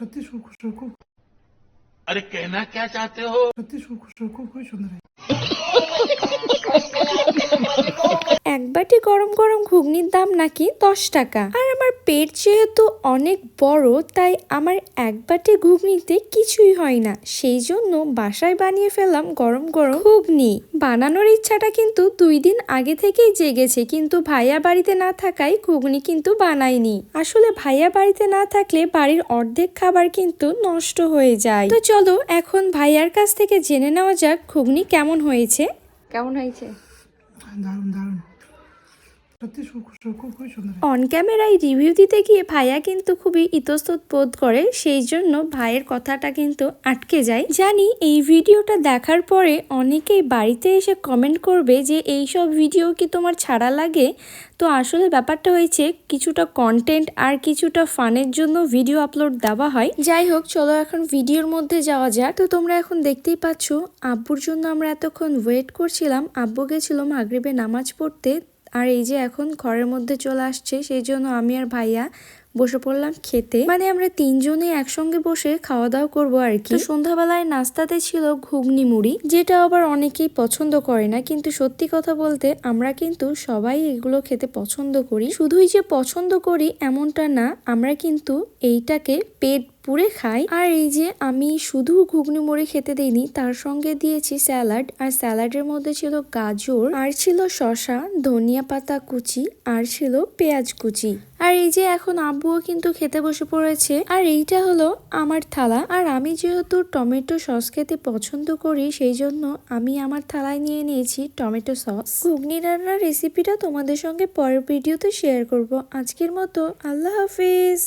সত্যি খুব अरे कहना क्या चाहते हो? সত্যি খুবই সুন্দর। এক বাটি গরম গরম ঘুগনির দাম নাকি 10 টাকা। আর আমার পেট যেহেতু অনেক বড়, তাই আমার এক বাটি ঘুগনিতে কিছুই হয় না। সেই জন্য বাসায় বানিয়ে ফেললাম গরম গরম ঘুগনি। বানানোর ইচ্ছাটা কিন্তু 2 দিন আগে থেকেই জেগেছে, কিন্তু ভাইয়া বাড়িতে না থাকায় ঘুগনি কিন্তু বানাইনি। আসলে ভাইয়া বাড়িতে না থাকলে বাড়ির অর্ধেক খাবার কিন্তু নষ্ট হয়ে যায়। তো চলো এখন ভাইয়ার কাছ থেকে জেনে নেওয়া যাক ঘুগনি কেমন হয়েছে। কেমন হয়েছে? দারুণ সত্যি খুবই সুন্দর। অন ক্যামেরায় রিভিউ দিতে গিয়ে ভাইয়া কিন্তু খুবই ইতস্তত বোধ করে, সেই জন্য ভাইয়ের কথাটা কিন্তু আটকে যায়। জানি এই ভিডিওটা দেখার পরে অনেকেই বাড়িতে এসে কমেন্ট করবে যে এই সব ভিডিও কি তোমার ছাড়া লাগে। তো আসলে ব্যাপারটা হয়েছে কিছুটা কন্টেন্ট আর কিছুটা ফানের জন্য ভিডিও আপলোড দেওয়া হয়। যাই হোক, চলো এখন ভিডিওর মধ্যে যাওয়া যাক। তো তোমরা এখন দেখতেই পাচ্ছ আব্বুর জন্য আমরা এতক্ষণ ওয়েট করছিলাম। আব্বু গেছিল মাগরিবে নামাজ পড়তে, আর এই যে এখন ঘরের মধ্যে চলে আসছে, সেই জন্য আমি আর ভাইয়া বসে পড়লাম খেতে। মানে আমরা 3 জনে একসঙ্গে বসে খাওয়া দাওয়া করবো আর কি। সন্ধ্যাবেলায় নাস্তাতে ছিল ঘুগনি মুড়ি, যেটা আবার অনেকেই পছন্দ করে না, কিন্তু সত্যি কথা বলতে আমরা কিন্তু সবাই এগুলো খেতে পছন্দ করি। শুধুই যে পছন্দ করি এমনটা না, আমরা কিন্তু এইটাকে পেট পুরে খাই। আর এই যে আমি শুধু ঘুগনি মুড়ি খেতে দিইনি, তার সঙ্গে দিয়েছি স্যালাড, আর স্যালাডের মধ্যে ছিল গাজর, আর ছিল শসা, ধনিয়া পাতা কুচি, আর ছিল পেঁয়াজ কুচি। আর এই যে এখন আব্বুও কিন্তু খেতে বসে পড়েছে। আর এইটা হলো আমার থালা, আর আমি যেহেতু টমেটো সস খেতে পছন্দ করি, সেই জন্য আমি আমার থালায় নিয়ে নিয়েছি টমেটো সস। ঘুগনি রান্নার রেসিপিটা তোমাদের সঙ্গে পরের ভিডিওতে শেয়ার করব। আজকের মতো আল্লাহ হাফিজ।